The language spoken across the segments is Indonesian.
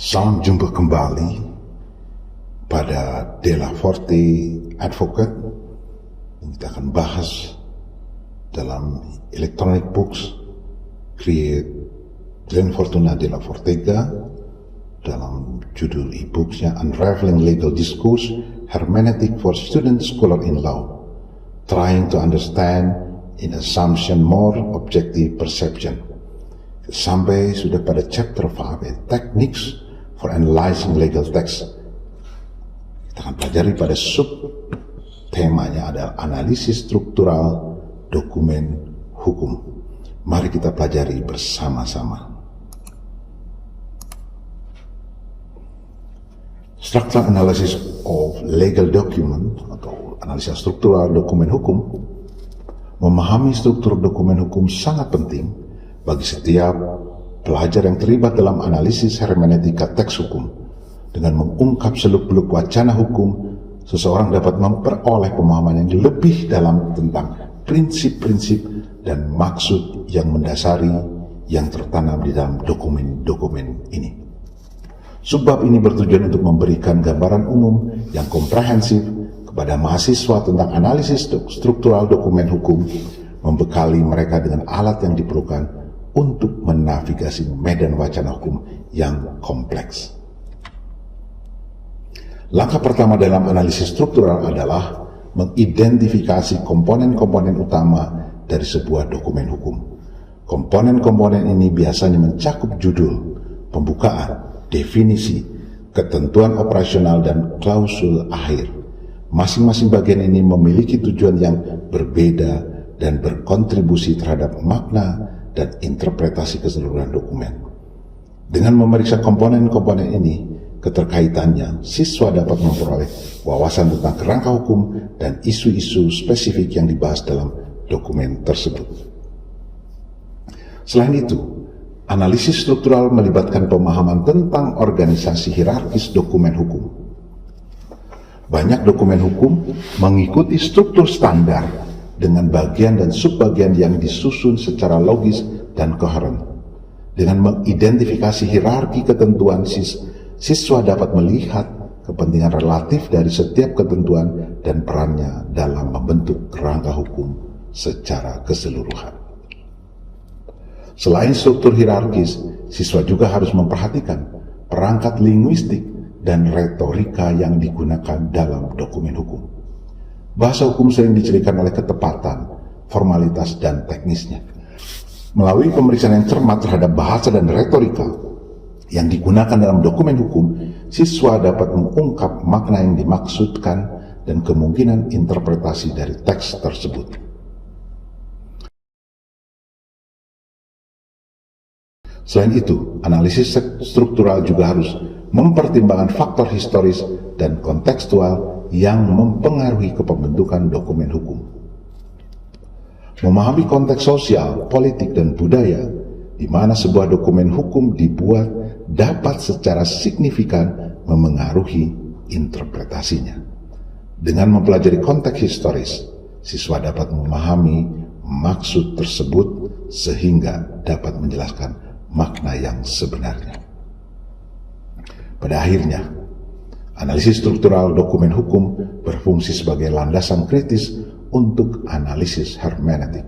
Salam jumpa kembali pada Della Forte Advocate yang kita akan bahas dalam electronic books Create Glenn Fortuna Della Fortega dalam judul e-booksnya Unraveling Legal Discourse Hermeneutic for Student Scholar in Law, Trying to Understand in Assumption More Objective Perception. Sampai sudah pada chapter 5, Techniques for Analyzing Legal Text. Kita akan pelajari pada sub temanya adalah analisis struktural dokumen hukum. Mari kita pelajari bersama-sama. Structural analysis of legal document atau analisa struktural dokumen hukum. Memahami struktur dokumen hukum sangat penting bagi setiap pelajar yang terlibat dalam analisis hermeneutika teks hukum. Dengan mengungkap seluk-beluk wacana hukum, seseorang dapat memperoleh pemahaman yang lebih dalam tentang prinsip-prinsip dan maksud yang mendasari yang tertanam di dalam dokumen-dokumen ini. Sebab ini bertujuan untuk memberikan gambaran umum yang komprehensif kepada mahasiswa tentang analisis struktural dokumen hukum, membekali mereka dengan alat yang diperlukan untuk menavigasi medan wacana hukum yang kompleks. Langkah pertama dalam analisis struktural adalah mengidentifikasi komponen-komponen utama dari sebuah dokumen hukum. Komponen-komponen ini biasanya mencakup judul, pembukaan, definisi, ketentuan operasional, dan klausul akhir. Masing-masing bagian ini memiliki tujuan yang berbeda dan berkontribusi terhadap makna dan interpretasi keseluruhan dokumen. Dengan memeriksa komponen-komponen ini, keterkaitannya, siswa dapat memperoleh wawasan tentang kerangka hukum dan isu-isu spesifik yang dibahas dalam dokumen tersebut. Selain itu, analisis struktural melibatkan pemahaman tentang organisasi hierarkis dokumen hukum. Banyak dokumen hukum mengikuti struktur standar dengan bagian dan subbagian yang disusun secara logis dan koheren. Dengan mengidentifikasi hierarki ketentuan, siswa dapat melihat kepentingan relatif dari setiap ketentuan dan perannya dalam membentuk kerangka hukum secara keseluruhan. Selain struktur hierarkis, siswa juga harus memperhatikan perangkat linguistik dan retorika yang digunakan dalam dokumen hukum. Bahasa hukum sering dicirikan oleh ketepatan, formalitas, dan teknisnya. Melalui pemeriksaan yang cermat terhadap bahasa dan retorika yang digunakan dalam dokumen hukum, siswa dapat mengungkap makna yang dimaksudkan dan kemungkinan interpretasi dari teks tersebut. Selain itu, analisis struktural juga harus mempertimbangkan faktor historis dan kontekstual yang mempengaruhi kepembentukan dokumen hukum. Memahami konteks sosial, politik, dan budaya di mana sebuah dokumen hukum dibuat dapat secara signifikan memengaruhi interpretasinya. Dengan mempelajari konteks historis, siswa dapat memahami maksud tersebut sehingga dapat menjelaskan makna yang sebenarnya. Pada akhirnya, analisis struktural dokumen hukum berfungsi sebagai landasan kritis untuk analisis hermeneutik.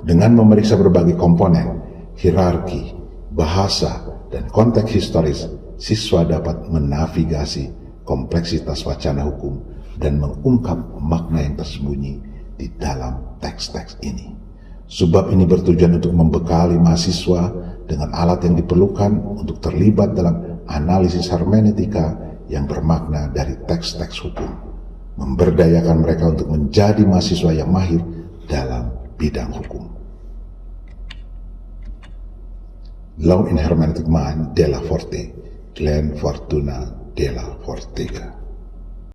Dengan memeriksa berbagai komponen, hierarki, bahasa, dan konteks historis, siswa dapat menavigasi kompleksitas wacana hukum dan mengungkap makna yang tersembunyi di dalam teks-teks ini. Sebab ini bertujuan untuk membekali mahasiswa dengan alat yang diperlukan untuk terlibat dalam analisis hermeneutika yang bermakna dari teks-teks hukum, memberdayakan mereka untuk menjadi mahasiswa yang mahir dalam bidang hukum. Law in Hermeneutic Mind, Della Forte, Glenn Fortuna Della Fortega.